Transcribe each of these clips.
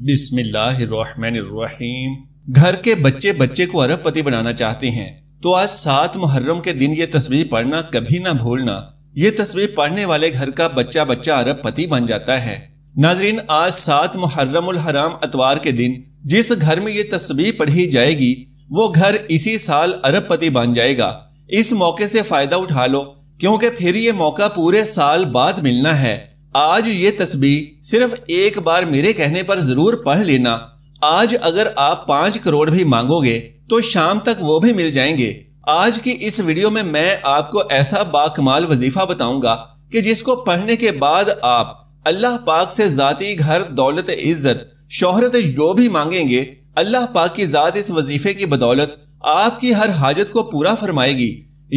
بسم اللہ الرحمن الرحیم۔ گھر کے بچے بچے کو ارب پتی بنانا چاہتے ہیں تو آج 7 محرم کے دن یہ تسبیح پڑھنا کبھی نہ بھولنا۔ یہ تسبیح پڑھنے والے گھر کا بچہ بچہ ارب پتی بن جاتا ہے۔ ناظرین، آج 7 محرم الحرام اتوار کے دن جس گھر میں یہ تسبیح پڑھی جائے گی وہ گھر اسی سال ارب پتی بن جائے گا۔ اس موقع سے فائدہ اٹھا لو کیونکہ پھر یہ موقع پورے سال بعد ملنا ہے۔ آج یہ تسبیح صرف ایک بار میرے کہنے پر ضرور پڑھ لینا۔ آج اگر آپ 5 کروڑ بھی مانگو گے تو شام تک وہ بھی مل جائیں گے۔ آج کی اس ویڈیو میں آپ کو ایسا باکمال وظیفہ بتاؤں گا کہ جس کو پڑھنے کے بعد آپ اللہ پاک سے ذاتی گھر، دولت، عزت، شہرت جو بھی مانگیں گے، اللہ پاک کی ذات اس وظیفے کی بدولت آپ کی ہر حاجت کو پورا فرمائے گی۔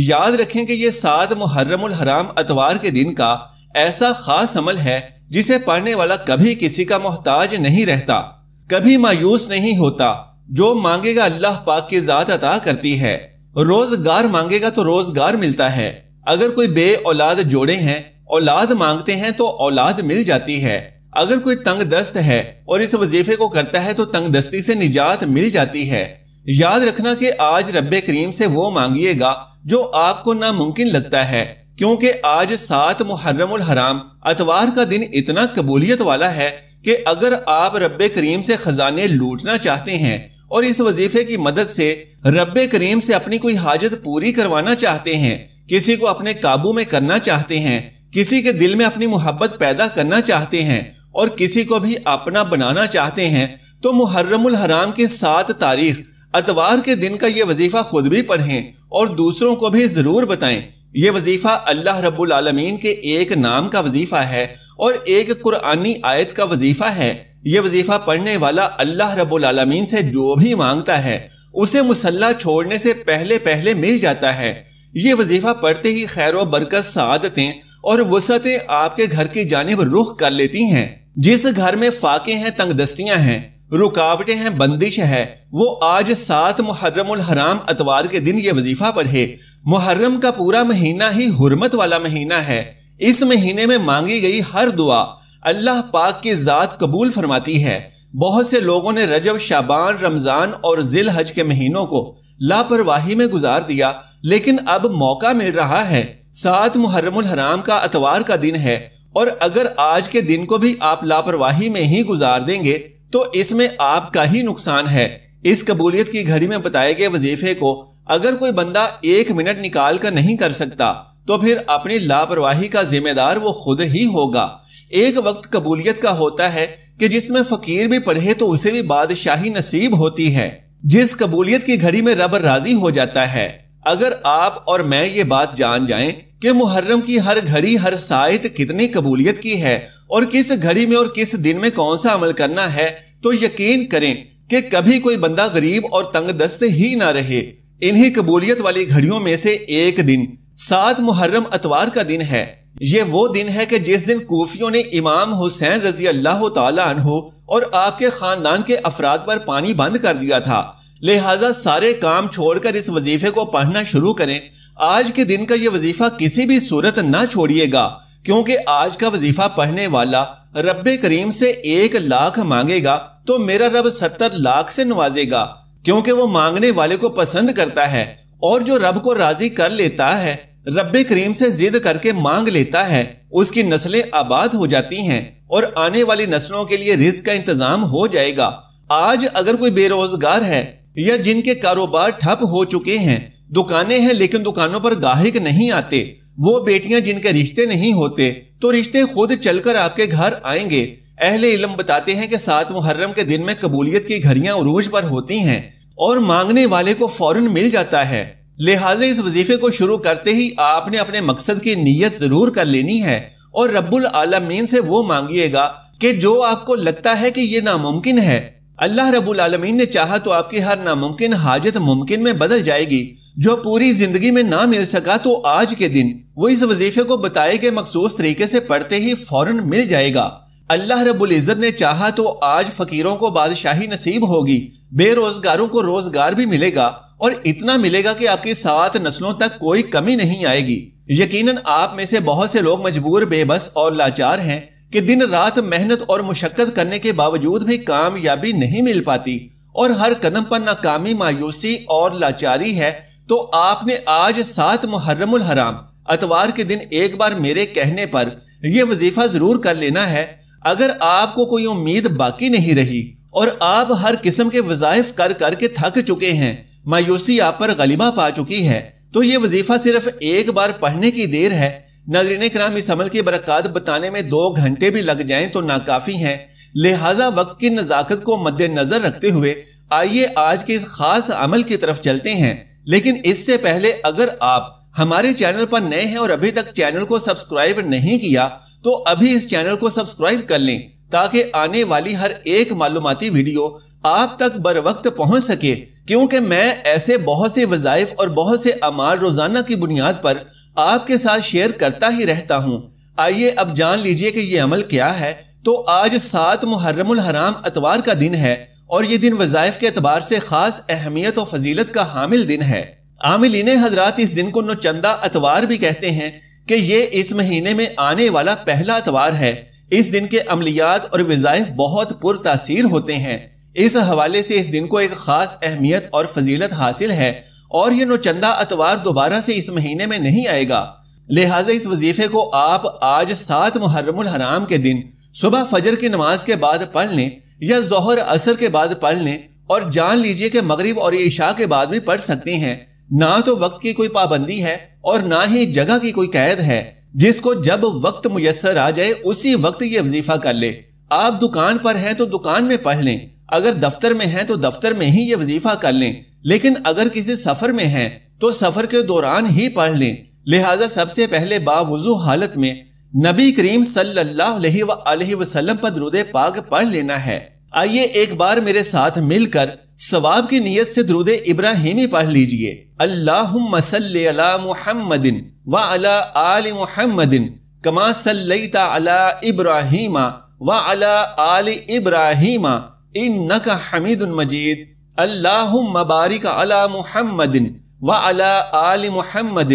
یاد رکھیں کہ یہ 7 محرم الحرام اتوار کے دن کا ایسا خاص عمل ہے جسے پڑھنے والا کبھی کسی کا محتاج نہیں رہتا، کبھی مایوس نہیں ہوتا۔ جو مانگے گا اللہ پاک کی ذات عطا کرتی ہے۔ روزگار مانگے گا تو روزگار ملتا ہے۔ اگر کوئی بے اولاد جوڑے ہیں، اولاد مانگتے ہیں تو اولاد مل جاتی ہے۔ اگر کوئی تنگ دست ہے اور اس وظیفے کو کرتا ہے تو تنگ دستی سے نجات مل جاتی ہے۔ یاد رکھنا کہ آج رب کریم سے وہ مانگیے گا جو آپ کو ناممکن لگتا ہے، کیونکہ آج 7 محرم الحرام اتوار کا دن اتنا قبولیت والا ہے کہ اگر آپ رب کریم سے خزانے لوٹنا چاہتے ہیں اور اس وظیفے کی مدد سے رب کریم سے اپنی کوئی حاجت پوری کروانا چاہتے ہیں، کسی کو اپنے قابو میں کرنا چاہتے ہیں، کسی کے دل میں اپنی محبت پیدا کرنا چاہتے ہیں اور کسی کو بھی اپنا بنانا چاہتے ہیں، تو محرم الحرام کی 7 تاریخ اتوار کے دن کا یہ وظیفہ خود بھی پڑھیں اور دوسروں کو بھی ضرور بتائیں۔ یہ وظیفہ اللہ رب العالمین کے ایک نام کا وظیفہ ہے اور ایک قرآنی آیت کا وظیفہ ہے۔ یہ وظیفہ پڑھنے والا اللہ رب العالمین سے جو بھی مانگتا ہے اسے مصلی چھوڑنے سے پہلے مل جاتا ہے۔ یہ وظیفہ پڑھتے ہی خیر و برکت، سعادتیں اور وسعتیں آپ کے گھر کی جانب رخ کر لیتی ہیں۔ جس گھر میں فاقے ہیں، تنگ دستیاں ہیں، رکاوٹیں ہیں، بندش ہے، وہ آج 7 محرم الحرام اتوار کے دن یہ وظیفہ پڑھے۔ محرم کا پورا مہینہ ہی حرمت والا مہینہ ہے۔ اس مہینے میں مانگی گئی ہر دعا اللہ پاک کی ذات قبول فرماتی ہے۔ بہت سے لوگوں نے رجب، شعبان، رمضان اور ذی الحج کے مہینوں کو لاپرواہی میں گزار دیا، لیکن اب موقع مل رہا ہے۔ 7 محرم الحرام کا اتوار کا دن ہے اور اگر آج کے دن کو بھی آپ لاپرواہی میں ہی گزار دیں گے تو اس میں آپ کا ہی نقصان ہے۔ اس قبولیت کی گھڑی میں بتائے گئے وظیفے کو اگر کوئی بندہ 1 منٹ نکال کر نہیں کر سکتا تو پھر اپنی لاپرواہی کا ذمہ دار وہ خود ہی ہوگا۔ ایک وقت قبولیت کا ہوتا ہے کہ جس میں فقیر بھی پڑھے تو اسے بھی بادشاہی نصیب ہوتی ہے، جس قبولیت کی گھڑی میں رب راضی ہو جاتا ہے۔ اگر آپ اور میں یہ بات جان جائیں کہ محرم کی ہر گھڑی، ہر سائٹ کتنی قبولیت کی ہے اور کس گھڑی میں اور کس دن میں کون سا عمل کرنا ہے، تو یقین کریں کہ کبھی کوئی بندہ غریب اور تنگ دست ہی نہ رہے۔ انہی قبولیت والی گھڑیوں میں سے ایک دن 7 محرم اتوار کا دن ہے۔ یہ وہ دن ہے کہ جس دن کوفیوں نے امام حسین رضی اللہ تعالی عنہ اور آپ کے خاندان کے افراد پر پانی بند کر دیا تھا، لہٰذا سارے کام چھوڑ کر اس وظیفے کو پڑھنا شروع کریں۔ آج کے دن کا یہ وظیفہ کسی بھی صورت نہ چھوڑیے گا، کیونکہ آج کا وظیفہ پڑھنے والا رب کریم سے 1 لاکھ مانگے گا تو میرا رب 70 لاکھ سے نوازے گا، کیونکہ وہ مانگنے والے کو پسند کرتا ہے، اور جو رب کو راضی کر لیتا ہے، رب کریم سے ضد کر کے مانگ لیتا ہے، اس کی نسلیں آباد ہو جاتی ہیں اور آنے والی نسلوں کے لیے رزق کا انتظام ہو جائے گا۔ آج اگر کوئی بے روزگار ہے یا جن کے کاروبار ٹھپ ہو چکے ہیں، دکانیں ہیں لیکن دکانوں پر گاہک نہیں آتے، وہ بیٹیاں جن کے رشتے نہیں ہوتے تو رشتے خود چل کر آپ کے گھر آئیں گے۔ اہل علم بتاتے ہیں کہ 7 محرم کے دن میں قبولیت کی گھڑیاں عروج پر ہوتی ہیں اور مانگنے والے کو فوراً مل جاتا ہے۔ لہٰذا اس وظیفے کو شروع کرتے ہی آپ نے اپنے مقصد کی نیت ضرور کر لینی ہے اور رب العالمین سے وہ مانگیے گا کہ جو آپ کو لگتا ہے کہ یہ ناممکن ہے۔ اللہ رب العالمین نے چاہا تو آپ کی ہر ناممکن حاجت ممکن میں بدل جائے گی۔ جو پوری زندگی میں نہ مل سکا تو آج کے دن وہ اس وظیفے کو بتائے گئے مخصوص طریقے سے پڑھتے ہی فوراً مل جائے گا۔ اللہ رب العزت نے چاہا تو آج فقیروں کو بادشاہی نصیب ہوگی، بے روزگاروں کو روزگار بھی ملے گا اور اتنا ملے گا کہ آپ کی 7 نسلوں تک کوئی کمی نہیں آئے گی۔ یقیناً آپ میں سے بہت سے لوگ مجبور، بے بس اور لاچار ہیں، کہ دن رات محنت اور مشقت کرنے کے باوجود بھی کامیابی نہیں مل پاتی اور ہر قدم پر ناکامی، مایوسی اور لاچاری ہے، تو آپ نے آج 7 محرم الحرام اتوار کے دن ایک بار میرے کہنے پر یہ وظیفہ ضرور کر لینا ہے۔ اگر آپ کو کوئی امید باقی نہیں رہی اور آپ ہر قسم کے وظائف کر کر کے تھک چکے ہیں، مایوسی آپ پر غلبہ پا چکی ہے، تو یہ وظیفہ صرف ایک بار پڑھنے کی دیر ہے۔ ناظرین کرام، اس عمل کی برکات بتانے میں 2 گھنٹے بھی لگ جائیں تو ناکافی ہیں، لہٰذا وقت کی نزاکت کو مد نظر رکھتے ہوئے آئیے آج کے اس خاص عمل کی طرف چلتے ہیں۔ لیکن اس سے پہلے اگر آپ ہمارے چینل پر نئے ہیں اور ابھی تک چینل کو سبسکرائب نہیں کیا تو ابھی اس چینل کو سبسکرائب کر لیں تاکہ آنے والی ہر ایک معلوماتی ویڈیو آپ تک بر وقت پہنچ سکے، کیونکہ میں ایسے بہت سے وظائف اور بہت سے اعمال روزانہ کی بنیاد پر آپ کے ساتھ شیئر کرتا ہی رہتا ہوں۔ آئیے اب جان لیجئے کہ یہ عمل کیا ہے۔ تو آج 7 محرم الحرام اتوار کا دن ہے اور یہ دن وظائف کے اعتبار سے خاص اہمیت و فضیلت کا حامل دن ہے۔ عاملین حضرات اس دن کو نوچندہ اتوار بھی کہتے ہیں کہ یہ اس مہینے میں آنے والا پہلا اتوار ہے۔ اس دن کے عملیات اور وظائف بہت پر تاثیر ہوتے ہیں، اس حوالے سے اس دن کو ایک خاص اہمیت اور فضیلت حاصل ہے اور یہ نوچندہ اتوار دوبارہ سے اس مہینے میں نہیں آئے گا، لہٰذا اس وظیفے کو آپ آج 7 محرم الحرام کے دن صبح فجر کی نماز کے بعد پڑھ لیں یا ظہر عصر کے بعد پڑھ لیں، اور جان لیجئے کہ مغرب اور عشاء کے بعد بھی پڑھ سکتے ہیں۔ نہ تو وقت کی کوئی پابندی ہے اور نہ ہی جگہ کی کوئی قید ہے، جس کو جب وقت میسر آ جائے اسی وقت یہ وظیفہ کر لے۔ آپ دکان پر ہیں تو دکان میں پڑھ لیں، اگر دفتر میں ہیں تو دفتر میں ہی یہ وظیفہ کر لیں، لیکن اگر کسی سفر میں ہیں تو سفر کے دوران ہی پڑھ لیں۔ لہٰذا سب سے پہلے باوضو حالت میں نبی کریم صلی اللہ علیہ وآلہ وسلم پر درود پاک پڑھ لینا ہے۔ آئیے ایک بار میرے ساتھ مل کر ثواب کی نیت سے درود ابراہیمی پڑھ لیجئے۔ اللہم صلی علی محمد وعلی آل محمد کما صلیت علی ابراہیم وعلی آل ابراہیم انک حمید مجید۔ اللہم بارک علی محمد وعلی آل محمد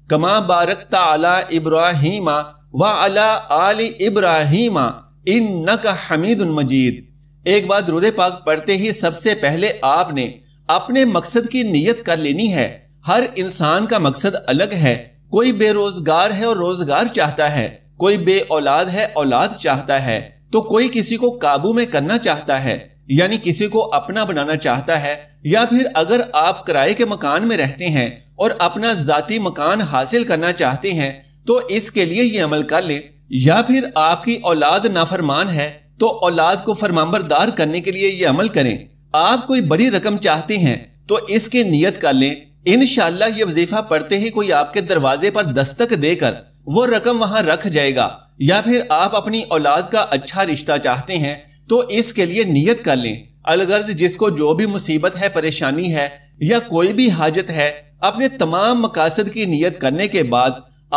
کما بارکت علی ابراہیم وعلی آل ابراہیم انک حمید مجید۔ ایک بار درود پاک پڑھتے ہی سب سے پہلے آپ نے اپنے مقصد کی نیت کر لینی ہے۔ ہر انسان کا مقصد الگ ہے، کوئی بے روزگار ہے اور روزگار چاہتا ہے، کوئی بے اولاد ہے اولاد چاہتا ہے، تو کوئی کسی کو قابو میں کرنا چاہتا ہے، یعنی کسی کو اپنا بنانا چاہتا ہے، یا پھر اگر آپ کرائے کے مکان میں رہتے ہیں اور اپنا ذاتی مکان حاصل کرنا چاہتے ہیں تو اس کے لیے یہ عمل کر لیں، یا پھر آپ کی اولاد نافرمان ہے تو اولاد کو فرمانبردار کرنے کے لیے یہ عمل کریں۔ آپ کوئی بڑی رقم چاہتے ہیں تو اس کی نیت کر لیں، انشاءاللہ یہ وظیفہ پڑھتے ہی کوئی آپ کے دروازے پر دستک دے کر وہ رقم وہاں رکھ جائے گا۔ یا پھر آپ اپنی اولاد کا اچھا رشتہ چاہتے ہیں تو اس کے لیے نیت کر لیں۔ الغرض جس کو جو بھی مصیبت ہے، پریشانی ہے یا کوئی بھی حاجت ہے، اپنے تمام مقاصد کی نیت کرنے کے بعد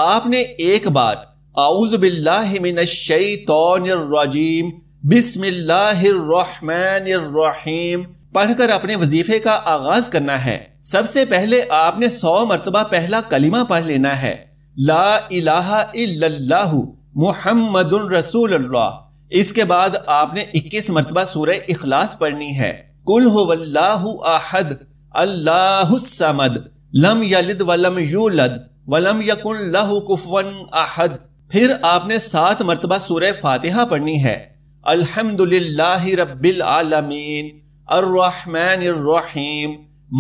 آپ نے ایک بار اعوذ باللہ من الشیطان الرجیم بسم اللہ الرحمن الرحیم پڑھ کر اپنے وظیفے کا آغاز کرنا ہے۔ سب سے پہلے آپ نے 100 مرتبہ پہلا کلمہ پڑھ لینا ہے، لا الہ الا اللہ محمد رسول اللہ۔ اس کے بعد آپ نے 21 مرتبہ سورہ اخلاص پڑھنی ہے، قل هو اللہ احد اللہ الصمد لم یلد ولم یولد ولم یکن لہ کفوا احد۔ پھر آپ نے 7 مرتبہ سورہ فاتحہ پڑھنی ہے، الحمدللہ رب العالمین الرحمن الرحیم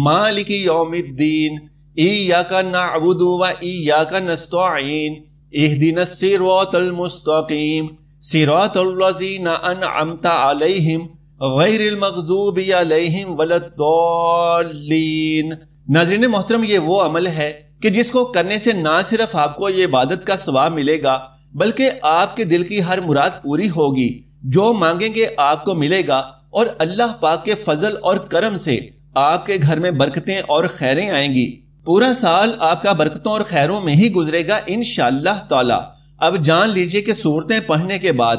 مالک یوم الدین ایاک نعبد و ایاک نستعین اہدنا الصراط المستقیم صراط الذین انعمت علیہم غیر المغضوب علیہم ولا الضالین۔ ناظرین محترم، یہ وہ عمل ہے کہ جس کو کرنے سے نہ صرف آپ کو یہ عبادت کا ثواب ملے گا بلکہ آپ کے دل کی ہر مراد پوری ہوگی، جو مانگیں گے آپ کو ملے گا، اور اللہ پاک کے فضل اور کرم سے آپ کے گھر میں برکتیں اور خیریں آئیں گی۔ پورا سال آپ کا برکتوں اور خیروں میں ہی گزرے گا انشاءاللہ تعالی۔ اب جان لیجئے کہ سورتیں پڑھنے کے بعد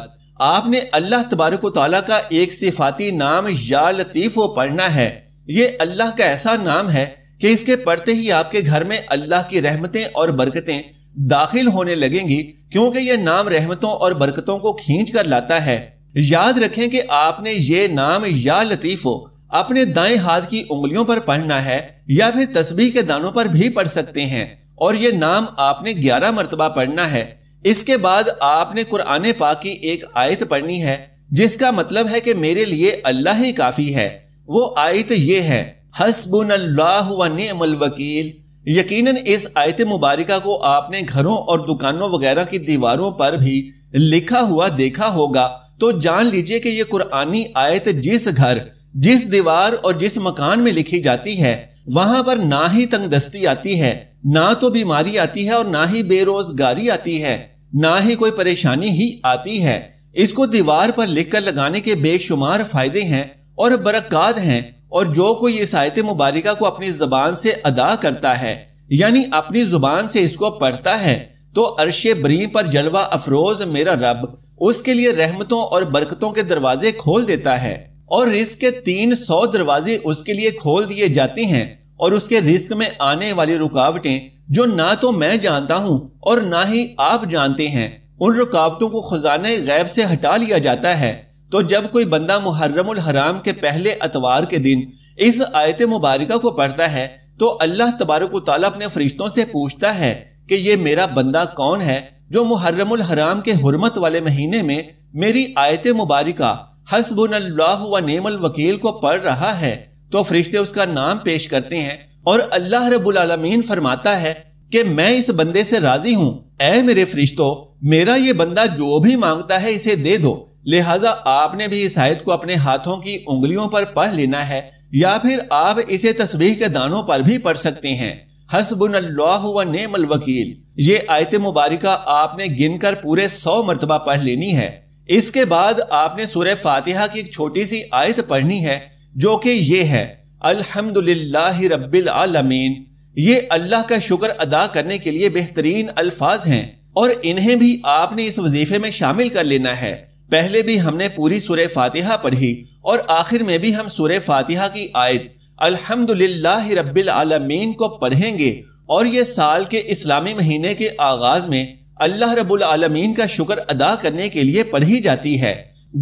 آپ نے اللہ تبارک و تعالیٰ کا ایک صفاتی نام یا لطیف پڑھنا ہے۔ یہ اللہ کا ایسا نام ہے کہ اس کے پڑھتے ہی آپ کے گھر میں اللہ کی رحمتیں اور برکتیں داخل ہونے لگیں گی، کیونکہ یہ نام رحمتوں اور برکتوں کو کھینچ کر لاتا ہے۔ یاد رکھیں کہ آپ نے یہ نام یا لطیفو اپنے دائیں ہاتھ کی انگلیوں پر پڑھنا ہے یا پھر تسبیح کے دانوں پر بھی پڑھ سکتے ہیں، اور یہ نام آپ نے 11 مرتبہ پڑھنا ہے۔ اس کے بعد آپ نے قرآن پاک کی ایک آیت پڑھنی ہے جس کا مطلب ہے کہ میرے لیے اللہ ہی کافی ہے۔ وہ آیت یہ ہے، حسبنا اللہ و نعم الوکیل۔ یقیناً اس آیت مبارکہ کو آپ نے گھروں اور دکانوں وغیرہ کی دیواروں پر بھی لکھا ہوا دیکھا ہوگا، تو جان لیجئے کہ یہ قرآنی آیت جس گھر، جس دیوار اور جس مکان میں لکھی جاتی ہے، وہاں پر نہ ہی تنگ دستی آتی ہے، نہ تو بیماری آتی ہے، اور نہ ہی بے روزگاری آتی ہے، نہ ہی کوئی پریشانی ہی آتی ہے۔ اس کو دیوار پر لکھ کر لگانے کے بے شمار فائدے ہیں اور برکات ہیں، اور جو کوئی اس آیت مبارکہ کو اپنی زبان سے ادا کرتا ہے، یعنی اپنی زبان سے اس کو پڑھتا ہے، تو عرش بری پر جلوہ افروز میرا رب اس کے لیے رحمتوں اور برکتوں کے دروازے کھول دیتا ہے، اور رزق کے 300 دروازے اس کے لیے کھول دیے جاتے ہیں، اور اس کے رزق میں آنے والی رکاوٹیں جو نہ تو میں جانتا ہوں اور نہ ہی آپ جانتے ہیں، ان رکاوٹوں کو خزانے غیب سے ہٹا لیا جاتا ہے۔ تو جب کوئی بندہ محرم الحرام کے پہلے اتوار کے دن اس آیت مبارکہ کو پڑھتا ہے تو اللہ تبارک و تعالیٰ اپنے فرشتوں سے پوچھتا ہے کہ یہ میرا بندہ کون ہے جو محرم الحرام کے حرمت والے مہینے میں میری آیت مبارکہ حسبنا اللہ و نعم الوکیل کو پڑھ رہا ہے۔ تو فرشتے اس کا نام پیش کرتے ہیں، اور اللہ رب العالمین فرماتا ہے کہ میں اس بندے سے راضی ہوں، اے میرے فرشتوں، میرا یہ بندہ جو بھی مانگتا ہے اسے دے دو۔ لہٰذا آپ نے بھی اس آیت کو اپنے ہاتھوں کی انگلیوں پر پڑھ لینا ہے، یا پھر آپ اسے تسبیح کے دانوں پر بھی پڑھ سکتے ہیں۔ حسبنا اللہ و نعم الوکیل، یہ آیت مبارکہ آپ نے گن کر پورے 100 مرتبہ پڑھ لینی ہے۔ اس کے بعد آپ نے سورہ فاتحہ کی ایک چھوٹی سی آیت پڑھنی ہے جو کہ یہ ہے، الحمدللہ رب العالمین۔ یہ اللہ کا شکر ادا کرنے کے لیے بہترین الفاظ ہیں، اور انہیں بھی آپ نے اس وظیفے میں شامل کر لینا ہے۔ پہلے بھی ہم نے پوری سورہ فاتحہ پڑھی، اور آخر میں بھی ہم سورہ فاتحہ کی آیت الحمدللہ رب العالمین کو پڑھیں گے، اور یہ سال کے اسلامی مہینے کے آغاز میں اللہ رب العالمین کا شکر ادا کرنے کے لیے پڑھی جاتی ہے۔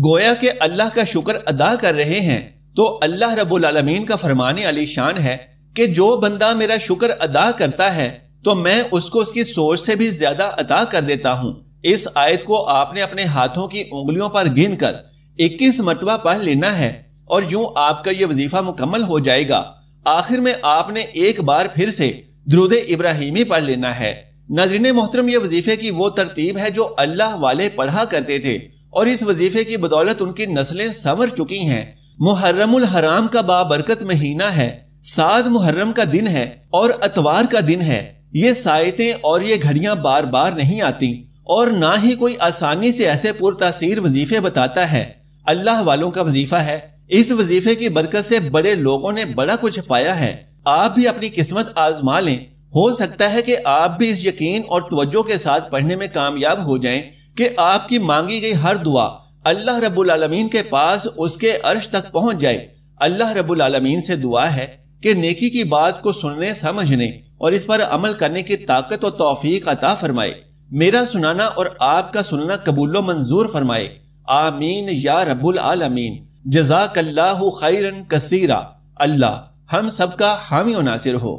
گویا کہ اللہ کا شکر ادا کر رہے ہیں، تو اللہ رب العالمین کا فرمان علی شان ہے کہ جو بندہ میرا شکر ادا کرتا ہے تو میں اس کو اس کی سوچ سے بھی زیادہ عطا کر دیتا ہوں۔ اس آیت کو آپ نے اپنے ہاتھوں کی انگلیوں پر گن کر 21 مرتبہ پڑھ لینا ہے، اور یوں آپ کا یہ وظیفہ مکمل ہو جائے گا۔ آخر میں آپ نے ایک بار پھر سے درود ابراہیمی پڑھ لینا ہے۔ ناظرین محترم، یہ وظیفے کی وہ ترتیب ہے جو اللہ والے پڑھا کرتے تھے، اور اس وظیفے کی بدولت ان کی نسلیں سنور چکی ہیں۔ محرم الحرام کا بابرکت مہینہ ہے، 7 محرم کا دن ہے اور اتوار کا دن ہے۔ یہ ساعتیں اور یہ گھڑیاں بار بار نہیں آتی، اور نہ ہی کوئی آسانی سے ایسے پرتاثیر وظیفے بتاتا ہے۔ اللہ والوں کا وظیفہ ہے۔ اس وظیفے کی برکت سے بڑے لوگوں نے بڑا کچھ پایا ہے۔ آپ بھی اپنی قسمت آزما لیں، ہو سکتا ہے کہ آپ بھی اس یقین اور توجہ کے ساتھ پڑھنے میں کامیاب ہو جائیں کہ آپ کی مانگی گئی ہر دعا اللہ رب العالمین کے پاس اس کے عرش تک پہنچ جائے۔ اللہ رب العالمین سے دعا ہے کہ نیکی کی بات کو سننے، سمجھنے اور اس پر عمل کرنے کی طاقت و توفیق عطا فرمائے۔ میرا سنانا اور آپ کا سننا قبول و منظور فرمائے، آمین یا رب العالمین۔ جزاک اللہ خیرا کثیرا۔ اللہ ہم سب کا حامی و ناصر ہو۔